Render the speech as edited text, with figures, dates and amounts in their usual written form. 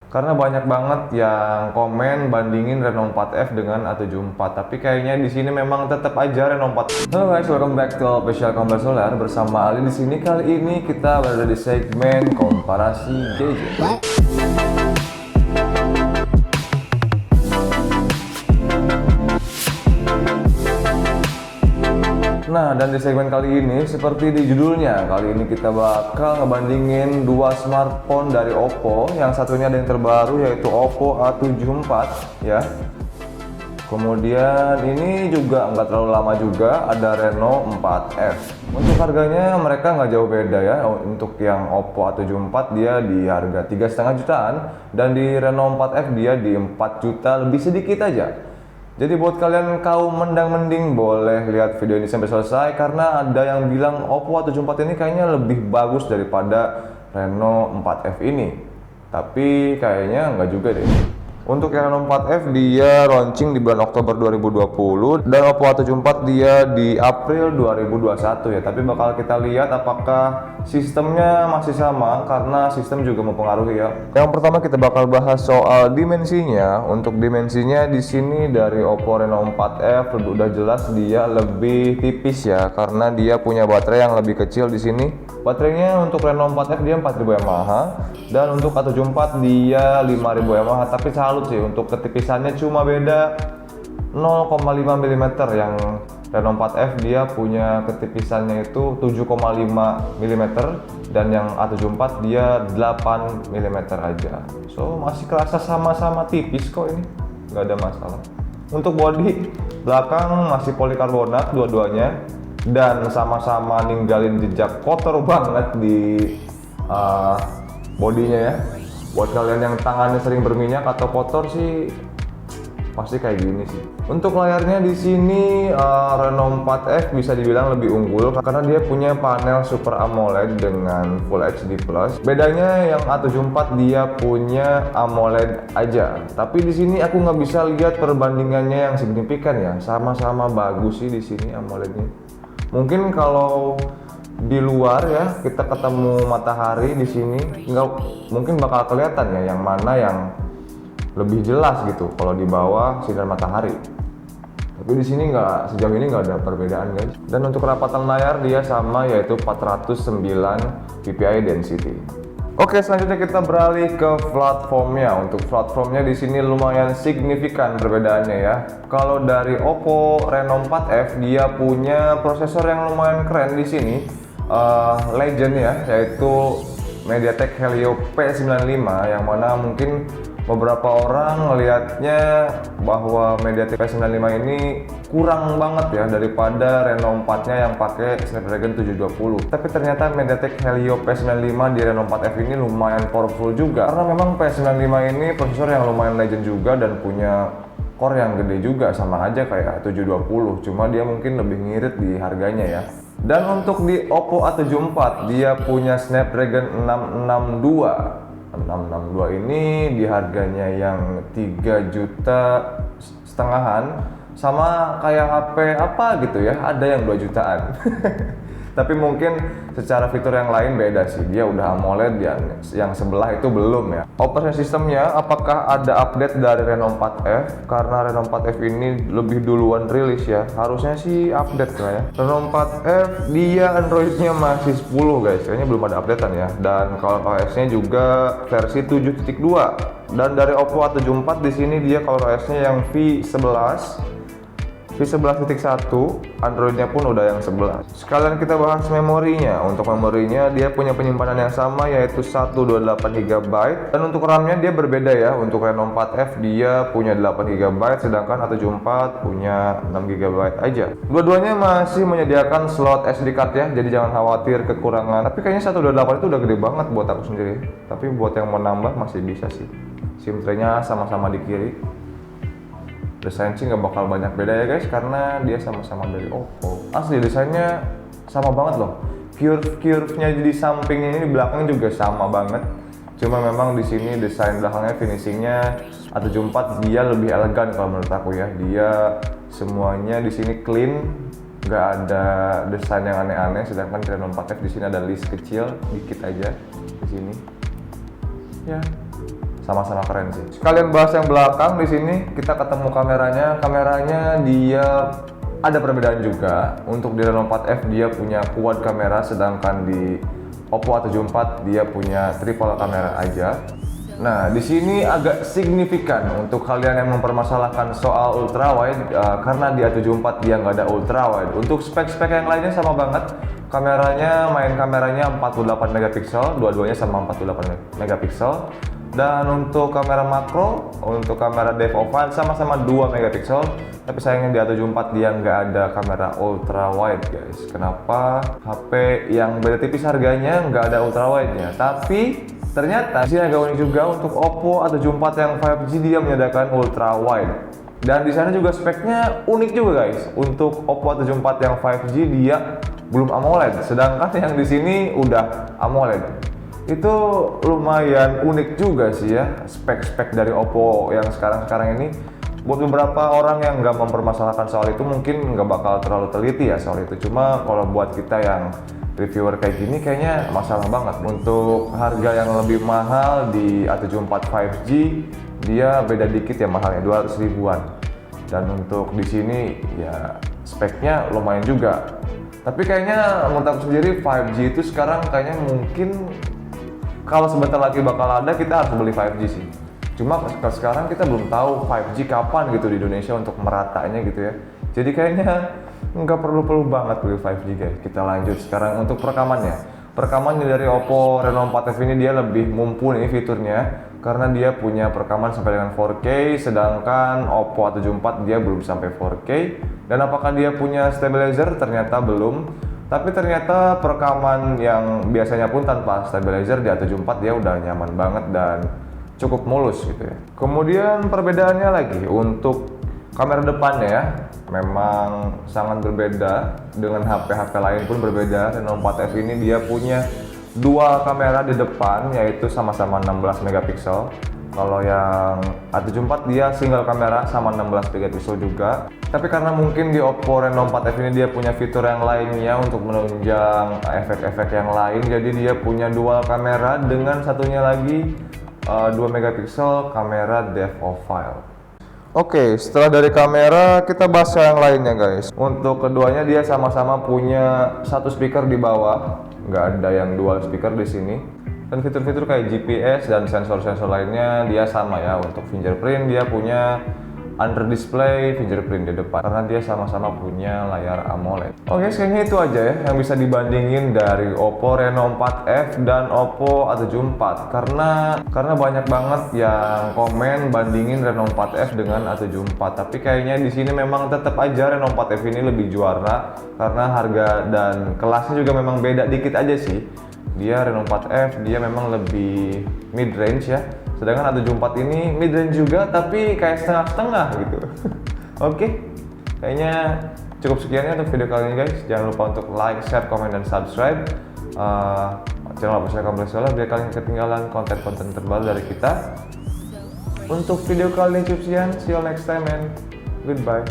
Karena banyak banget yang komen bandingin Reno 4F dengan A74, tapi kayaknya di sini memang tetap aja Reno 4. Halo guys, welcome back to Official Kompas Solar bersama Ali di sini. Kali ini kita berada di segmen komparasi gadget. Nah, dan di segmen kali ini, seperti di judulnya, kali ini kita bakal ngebandingin dua smartphone dari Oppo. Yang satunya ada yang terbaru, yaitu Oppo A74 ya. Kemudian ini juga nggak terlalu lama juga, ada Reno 4F. Untuk harganya mereka nggak jauh beda ya. Untuk yang Oppo A74 dia di harga 3,5 jutaan, dan di Reno 4F dia di 4 juta lebih sedikit aja. Jadi buat kalian kaum mendang-mending boleh lihat video ini sampai selesai, karena ada yang bilang Oppo A74 ini kayaknya lebih bagus daripada Reno 4F ini. Tapi kayaknya nggak juga deh. Untuk yang Reno 4F dia launching di bulan Oktober 2020 dan Oppo A74 dia di April 2021 ya. Tapi bakal kita lihat apakah sistemnya masih sama, karena sistem juga mempengaruhi ya. Yang pertama kita bakal bahas soal dimensinya. Untuk dimensinya di sini dari Oppo Reno 4F udah jelas dia lebih tipis ya, karena dia punya baterai yang lebih kecil di sini. Baterainya untuk Reno 4F dia 4000 mAh dan untuk A74 dia 5000 mAh, tapi salut sih untuk ketipisannya cuma beda 0,5 mm. Yang Reno 4F dia punya ketipisannya itu 7,5 mm dan yang A74 dia 8 mm aja. So masih kerasa sama-sama tipis kok, ini nggak ada masalah. Untuk bodi belakang masih polikarbonat dua-duanya dan sama-sama ninggalin jejak kotor banget di bodinya ya. Buat kalian yang tangannya sering berminyak atau kotor sih pasti kayak gini sih. Untuk layarnya di sini Reno 4F bisa dibilang lebih unggul karena dia punya panel Super AMOLED dengan Full HD+. Bedanya yang A74 dia punya AMOLED aja. Tapi di sini aku nggak bisa lihat perbandingannya yang signifikan ya. Sama-sama bagus sih di sini AMOLED-nya. Mungkin kalau di luar ya kita ketemu matahari di sini nggak mungkin bakal kelihatan ya yang mana yang lebih jelas gitu kalau di bawah sinar matahari. Tapi di sini nggak, sejauh ini nggak ada perbedaan guys. Dan untuk kerapatan layar dia sama, yaitu 409 ppi density. Oke, selanjutnya kita beralih ke platformnya. Untuk platformnya di sini lumayan signifikan perbedaannya ya. Kalau dari Oppo Reno 4F dia punya prosesor yang lumayan keren di sini, legend ya, yaitu MediaTek Helio P95, yang mana mungkin beberapa orang ngelihatnya bahwa MediaTek P95 ini kurang banget ya daripada Reno 4-nya yang pakai Snapdragon 720. Tapi ternyata MediaTek Helio P95 di Reno 4F ini lumayan powerful juga, karena memang P95 ini prosesor yang lumayan legend juga dan punya core yang gede juga, sama aja kayak 720, cuma dia mungkin lebih ngirit di harganya ya. Dan untuk di Oppo A74 dia punya Snapdragon 662 ini di harganya yang 3 juta setengahan, sama kayak HP apa gitu ya, ada yang 2 jutaan. Tapi mungkin secara fitur yang lain beda sih, dia udah AMOLED, yang sebelah itu belum ya. Operasi sistemnya apakah ada update dari Reno 4F? Karena Reno 4F ini lebih duluan rilis ya, harusnya sih update lah ya. Reno 4F dia Androidnya masih 10 guys, kayaknya belum ada updatean ya. Dan kalau OS-nya juga versi 7.2. Dan dari Oppo A74 di sini dia kalau OS-nya yang V11.1, Androidnya pun udah yang 11. Sekalian kita bahas memorinya. Untuk memorinya dia punya penyimpanan yang sama, yaitu 128 GB. Dan untuk RAM-nya dia berbeda ya. Untuk Reno 4F dia punya 8 GB, sedangkan A74 punya 6 GB aja. Dua-duanya masih menyediakan slot SD card ya, jadi jangan khawatir kekurangan. Tapi kayaknya 128 itu udah gede banget buat aku sendiri. Tapi buat yang mau nambah masih bisa sih. SIM tray-nya sama-sama di kiri. Desain sih nggak bakal banyak beda ya guys, karena dia sama-sama dari Oppo. Asli desainnya sama banget loh. Curve-nya di sampingnya ini, di belakang juga sama banget. Cuma memang di sini desain belakangnya, finishingnya A74 dia lebih elegan kalau menurut aku ya. Dia semuanya di sini clean, nggak ada desain yang aneh-aneh. Sedangkan Reno 4F di sini ada list kecil dikit aja di sini. Ya, sama-sama keren sih. Sekalian bahas yang belakang di sini, kita ketemu kameranya. Kameranya dia ada perbedaan juga. Untuk di Reno 4F dia punya quad kamera, sedangkan di Oppo A74 dia punya triple kamera aja. Nah, di sini agak signifikan untuk kalian yang mempermasalahkan soal ultrawide, karena di A74 dia nggak ada ultrawide. Untuk spek-spek yang lainnya sama banget. Main kameranya 48 megapiksel, dua-duanya sama 48 megapiksel. Dan untuk kamera makro, untuk kamera depth of field sama-sama 2 megapiksel. Tapi sayangnya di A74 dia nggak ada kamera ultrawide guys. Kenapa? HP yang beda tipis harganya nggak ada ultrawide-nya. Tapi ternyata di sini agak unik juga, untuk Oppo A74 yang 5G dia menyediakan ultrawide. Dan di sana juga speknya unik juga guys. Untuk Oppo A74 yang 5G dia belum AMOLED, sedangkan yang di sini udah AMOLED. Itu lumayan unik juga sih ya, spek-spek dari Oppo yang sekarang ini. Buat beberapa orang yang nggak mempermasalahkan soal itu mungkin nggak bakal terlalu teliti ya soal itu. Cuma kalau buat kita yang reviewer kayak gini kayaknya masalah banget. Untuk harga yang lebih mahal di A74 5G dia beda dikit ya mahalnya, 200 ribuan. Dan untuk di sini ya speknya lumayan juga. Tapi kayaknya menurut aku sendiri 5G itu sekarang kayaknya mungkin kalau sebentar lagi bakal ada, kita harus beli 5G sih. Cuma sekarang kita belum tahu 5G kapan gitu di Indonesia untuk meratanya gitu ya. Jadi kayaknya nggak perlu banget beli 5G guys. Kita lanjut sekarang untuk perekamannya. Perekamannya dari Oppo Reno 4F ini dia lebih mumpuni fiturnya karena dia punya perekaman sampai dengan 4K, sedangkan Oppo A74 dia belum sampai 4K. Dan apakah dia punya stabilizer? Ternyata belum. Tapi ternyata perekaman yang biasanya pun tanpa stabilizer di A74 dia udah nyaman banget dan cukup mulus gitu ya. Kemudian perbedaannya lagi untuk kamera depannya ya, memang sangat berbeda dengan HP-HP lain pun berbeda. Reno 4F ini dia punya dua kamera di depan, yaitu sama-sama 16 megapiksel. Kalau yang A74 dia single kamera sama 16 megapiksel juga. Tapi karena mungkin di Oppo Reno 4F ini dia punya fitur yang lainnya untuk menunjang efek-efek yang lain, jadi dia punya dual kamera dengan satunya lagi 2 megapiksel kamera depth of field. Oke, setelah dari kamera kita bahas yang lainnya guys. Untuk keduanya dia sama-sama punya satu speaker di bawah, nggak ada yang dual speaker di sini. Dan fitur-fitur kayak GPS dan sensor-sensor lainnya dia sama ya. Untuk fingerprint dia punya under display fingerprint di depan karena dia sama-sama punya layar AMOLED. Oke, kayaknya itu aja ya yang bisa dibandingin dari Oppo Reno 4F dan Oppo A74 karena banyak banget yang komen bandingin Reno 4F dengan A74. Tapi kayaknya di sini memang tetap aja Reno 4F ini lebih juara karena harga dan kelasnya juga memang beda dikit aja sih. Dia Reno 4F dia memang lebih mid range ya. Sedangkan A74 ini mid range juga tapi kayak setengah-setengah gitu. Oke, kayaknya cukup sekian ya untuk video kali ini guys. Jangan lupa untuk like, share, komen, dan subscribe channel Oppo Kompleks biar kalian ketinggalan konten-konten terbaru dari kita. Untuk video kali ini cukup sekian. See you next time and goodbye.